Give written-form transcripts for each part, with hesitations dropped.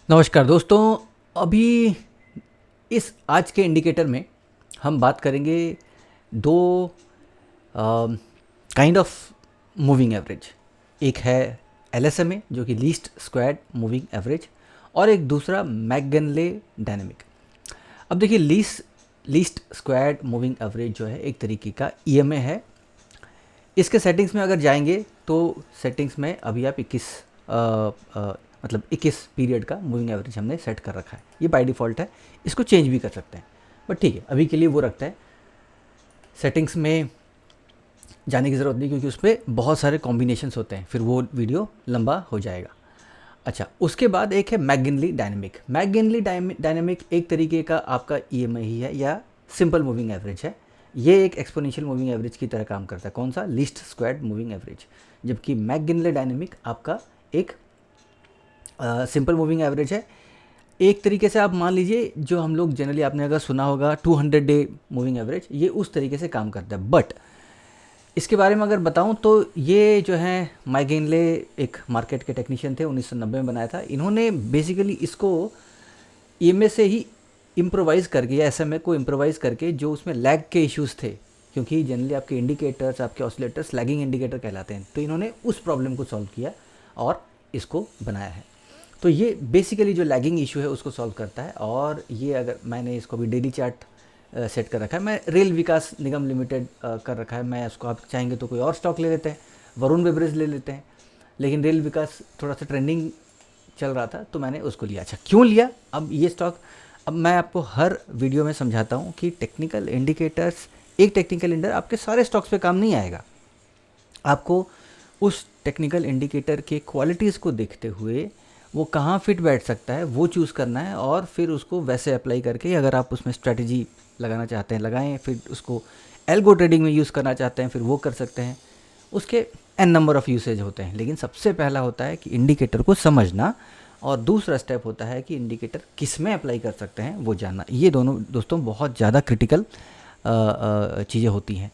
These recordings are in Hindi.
नमस्कार दोस्तों। अभी इस आज के इंडिकेटर में हम बात करेंगे दो काइंड ऑफ मूविंग एवरेज। एक है एलएसएमए जो कि लीस्ट स्क्वायर्ड मूविंग एवरेज, और एक दूसरा मैकगनले डायनेमिक। अब देखिए, लीस्ट स्क्वायर्ड मूविंग एवरेज जो है एक तरीके का ईएमए है। इसके सेटिंग्स में अगर जाएंगे तो सेटिंग्स में अभी आप 21 पीरियड का मूविंग एवरेज हमने सेट कर रखा है। ये बाय डिफ़ॉल्ट है, इसको चेंज भी कर सकते हैं, बट ठीक है अभी के लिए वो रखता है। सेटिंग्स में जाने की ज़रूरत नहीं क्योंकि उस पर बहुत सारे कॉम्बिनेशंस होते हैं, फिर वो वीडियो लंबा हो जाएगा। अच्छा, उसके बाद एक है मैकगिनली डायनेमिक। मैकगिनली डायनेमिक एक तरीके का आपका ईएमआई ही है या सिंपल मूविंग एवरेज है। ये एक एक्सपोनेंशियल मूविंग एवरेज की तरह काम करता है। कौन सा? Least squared moving average. जबकि मैकगिनले डायनेमिक आपका एक सिंपल मूविंग एवरेज है। एक तरीके से आप मान लीजिए, जो हम लोग जनरली आपने अगर सुना होगा 200 डे मूविंग एवरेज, ये उस तरीके से काम करता है। बट इसके बारे में अगर बताऊं तो ये जो है मैकगिनले एक मार्केट के टेक्नीशियन थे, 1990 में बनाया था इन्होंने। बेसिकली इसको ईएमए से ही इम्प्रोवाइज़ करके या एसएमए को इम्प्रोवाइज़ करके, जो उसमें लैग के इश्यूज़ थे, क्योंकि जनरली आपके इंडिकेटर्स, आपके ऑसिलेटर्स लैगिंग इंडिकेटर कहलाते हैं, तो इन्होंने उस प्रॉब्लम को सॉल्व किया और इसको बनाया है। तो ये बेसिकली जो लैगिंग इशू है उसको सॉल्व करता है। और ये अगर मैंने इसको भी डेली चार्ट सेट कर रखा है, मैं रेल विकास निगम लिमिटेड कर रखा है। मैं उसको, आप चाहेंगे तो कोई और स्टॉक ले लेते हैं, वरुण बेवरेज ले लेते हैं, लेकिन रेल विकास थोड़ा सा ट्रेंडिंग चल रहा था तो मैंने उसको लिया। अच्छा, क्यों लिया? अब ये स्टॉक, अब मैं आपको हर वीडियो में समझाता हूँ कि टेक्निकल इंडिकेटर्स, एक टेक्निकल इंडिकेटर आपके सारे स्टॉक्स पे काम नहीं आएगा। आपको उस टेक्निकल इंडिकेटर के क्वालिटीज़ को देखते हुए वो कहाँ फिट बैठ सकता है वो चूज़ करना है, और फिर उसको वैसे अप्लाई करके, अगर आप उसमें स्ट्रेटजी लगाना चाहते हैं लगाएं, फिर उसको एल्गो ट्रेडिंग में यूज़ करना चाहते हैं फिर वो कर सकते हैं। उसके एन नंबर ऑफ़ यूसेज होते हैं, लेकिन सबसे पहला होता है कि इंडिकेटर को समझना, और दूसरा स्टेप होता है कि इंडिकेटर किस में अप्लाई कर सकते हैं वो जानना। ये दोनों दोस्तों बहुत ज़्यादा क्रिटिकल चीज़ें होती हैं।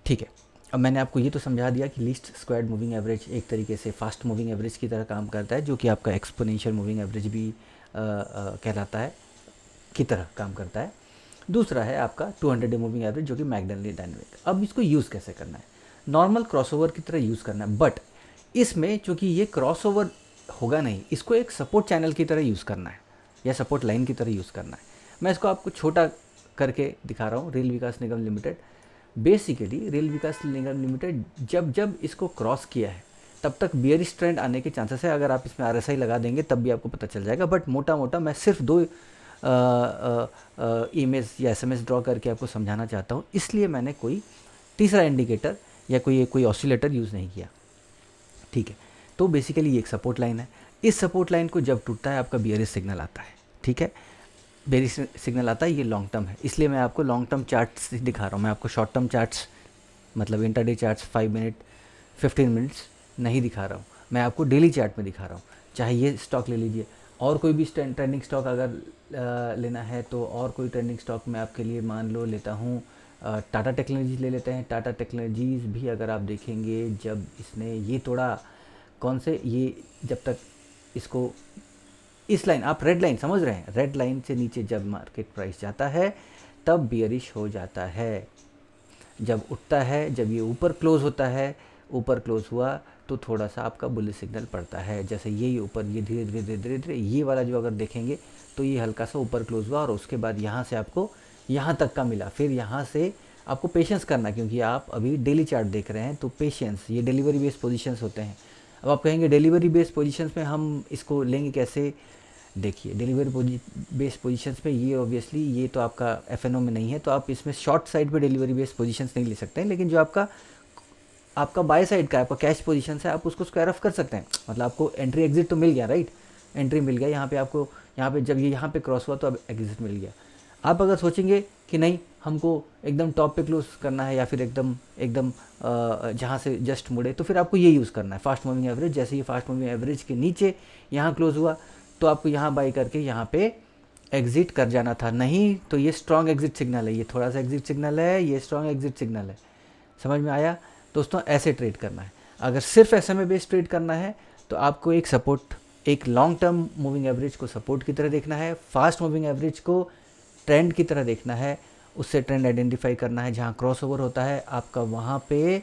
ठीक है, अब मैंने आपको ये तो समझा दिया कि लीस्ट स्क्वायर्ड मूविंग एवरेज एक तरीके से फास्ट मूविंग एवरेज की तरह काम करता है, जो कि आपका एक्सपोनेंशियल मूविंग एवरेज भी कहलाता है, की तरह काम करता है। दूसरा है आपका 200 डे मूविंग एवरेज, जो कि मैकगनले डायनेमिक। अब इसको यूज़ कैसे करना है? नॉर्मल क्रॉसओवर की तरह यूज़ करना है, बट इसमें चूँकि ये क्रॉसओवर होगा नहीं, इसको एक सपोर्ट चैनल की तरह यूज़ करना है या सपोर्ट लाइन की तरह यूज़ करना है। मैं इसको आपको छोटा करके दिखा रहा हूँ। रेल विकास निगम लिमिटेड, बेसिकली रेल विकास निगम लिमिटेड जब जब इसको क्रॉस किया है तब तक बियरिश ट्रेंड आने के चांसेस है। अगर आप इसमें आरएसआई लगा देंगे तब भी आपको पता चल जाएगा, बट मोटा मोटा मैं सिर्फ दो इमेज या एसएमएस ड्रॉ करके आपको समझाना चाहता हूँ, इसलिए मैंने कोई तीसरा इंडिकेटर या कोई ऑसिलेटर यूज़ नहीं किया। ठीक है, तो बेसिकली ये एक सपोर्ट लाइन है। इस सपोर्ट लाइन को जब टूटता है आपका बियरिश सिग्नल आता है। ठीक है, बेरिश सिग्नल आता है, ये लॉन्ग टर्म है, इसलिए मैं आपको लॉन्ग टर्म चार्ट्स दिखा रहा हूँ। मैं आपको शॉर्ट टर्म चार्ट्स, मतलब इंटरडे चार्ट्स 5 मिनट 15 मिनट्स नहीं दिखा रहा हूँ, मैं आपको डेली चार्ट में दिखा रहा हूँ। चाहे ये स्टॉक ले लीजिए, और कोई भी ट्रेंडिंग स्टॉक अगर लेना है तो और कोई ट्रेंडिंग स्टॉक मैं आपके लिए मान लो लेता हूँ, टाटा टेक्नोलॉजीज ले लेते हैं। टाटा टेक्नोलॉजीज़ भी अगर आप देखेंगे, जब इसने ये तोड़ा, कौन से, ये जब तक इसको, इस लाइन, आप रेड लाइन समझ रहे हैं, रेड लाइन से नीचे जब मार्केट प्राइस जाता है तब बियरिश हो जाता है। जब उठता है, जब ये ऊपर क्लोज होता है, ऊपर क्लोज हुआ तो थोड़ा सा आपका बुलिश सिग्नल पड़ता है। जैसे ये ऊपर, ये धीरे धीरे धीरे धीरे धीरे ये वाला जो अगर देखेंगे तो ये हल्का सा ऊपर क्लोज हुआ, और उसके बाद यहाँ से आपको यहाँ तक का मिला। फिर यहाँ से आपको पेशेंस करना, क्योंकि आप अभी डेली चार्ट देख रहे हैं, तो पेशेंस, ये डिलीवरी बेस्ड पोजीशंस होते हैं। अब आप कहेंगे डिलीवरी बेस्ड पोजीशंस में हम इसको लेंगे कैसे? देखिए, डिलीवरी बेस्ड पोजीशंस पे ये ऑब्वियसली ये तो आपका एफएनओ में नहीं है, तो आप इसमें शॉर्ट साइड पे डिलीवरी बेस्ड पोजीशंस नहीं ले सकते हैं। लेकिन जो आपका आपका बाय साइड का आपका कैश पोजीशन है, आप उसको स्क्वायर ऑफ कर सकते हैं। मतलब आपको एंट्री एग्जिट तो मिल गया, राइट? एंट्री मिल गया यहाँ पे आपको, यहाँ पे जब ये यहाँ पे क्रॉस हुआ तो अब एग्जिट मिल गया। आप अगर सोचेंगे कि नहीं, हमको एकदम टॉप पे क्लोज करना है या फिर एकदम एकदम जहाँ से जस्ट मुड़े, तो फिर आपको ये यूज़ करना है फास्ट मूविंग एवरेज। जैसे ये फास्ट मूविंग एवरेज के नीचे यहाँ क्लोज हुआ तो आपको यहाँ बाई करके यहाँ पे एग्जिट कर जाना था। नहीं तो ये स्ट्रॉन्ग एग्जिट सिग्नल है, ये थोड़ा सा एग्जिट सिग्नल है, ये स्ट्रॉन्ग एग्जिट सिग्नल है। समझ में आया दोस्तों? ऐसे ट्रेड करना है। अगर सिर्फ एसएमए बेस्ड ट्रेड करना है तो आपको एक सपोर्ट एक लॉन्ग टर्म मूविंग एवरेज को सपोर्ट की तरह देखना है, फास्ट मूविंग एवरेज को ट्रेंड की तरह देखना है, उससे ट्रेंड आइडेंटिफाई करना है, जहाँ क्रॉसओवर होता है आपका वहाँ पे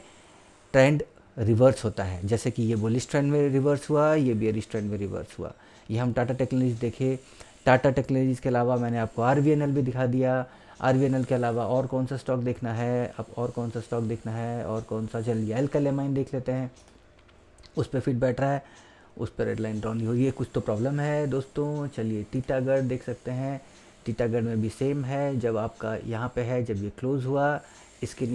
ट्रेंड रिवर्स होता है। जैसे कि ये बुलिश ट्रेंड में रिवर्स हुआ, ये बेयरिश ट्रेंड में रिवर्स हुआ। ये हम टाटा टेक्नोलॉजीज देखे। टाटा टेक्नोलॉजीज़ के अलावा मैंने आपको आरवीएनएल भी दिखा दिया। आरवीएनएल के अलावा और कौन सा स्टॉक देखना है, अब और कौन सा स्टॉक देखना है, और कौन सा, चलिए अल्काइल देख लेते हैं। उस पर फिट बैठ रहा है, उस पर रेड लाइन ड्रॉ नहीं हो रही है, कुछ तो प्रॉब्लम है दोस्तों। चलिए टीटागढ़ देख सकते हैं, टीटागढ़ में भी सेम है। जब आपका यहाँ पे है, जब ये क्लोज़ हुआ इसके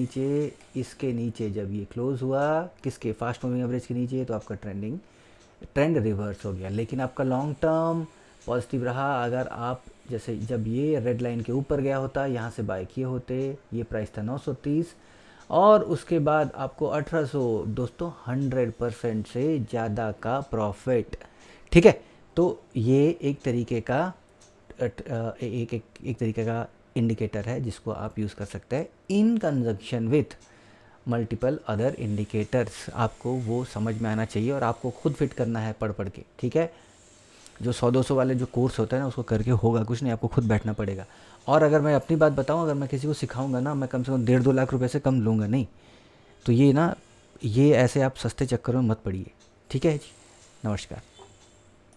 नीचे जब ये क्लोज़ हुआ किसके, फास्ट मूविंग एवरेज के नीचे, तो आपका ट्रेंड रिवर्स हो गया। लेकिन आपका लॉन्ग टर्म पॉजिटिव रहा। अगर आप जैसे जब ये रेड लाइन के ऊपर गया होता, यहाँ से बाय किए होते, ये प्राइस था 930, और उसके बाद आपको 1800, दोस्तों 100% से ज़्यादा का प्रॉफिट। ठीक है, तो ये एक तरीके का एक तरीके का इंडिकेटर है जिसको आप यूज़ कर सकते हैं इन conjunction with multiple other indicators. आपको वो समझ में आना चाहिए और आपको खुद फिट करना है पढ़ पढ़ के। ठीक है, जो 100-200 वाले जो कोर्स होता है ना, उसको करके होगा कुछ नहीं, आपको खुद बैठना पड़ेगा। और अगर मैं अपनी बात बताऊं, अगर मैं किसी को सिखाऊंगा ना, मैं कम से कम 1.5-2 लाख रुपए से कम लूँगा नहीं। तो ये ना, ये ऐसे आप सस्ते चक्करों में मत पड़िए। ठीक है जी, नमस्कार।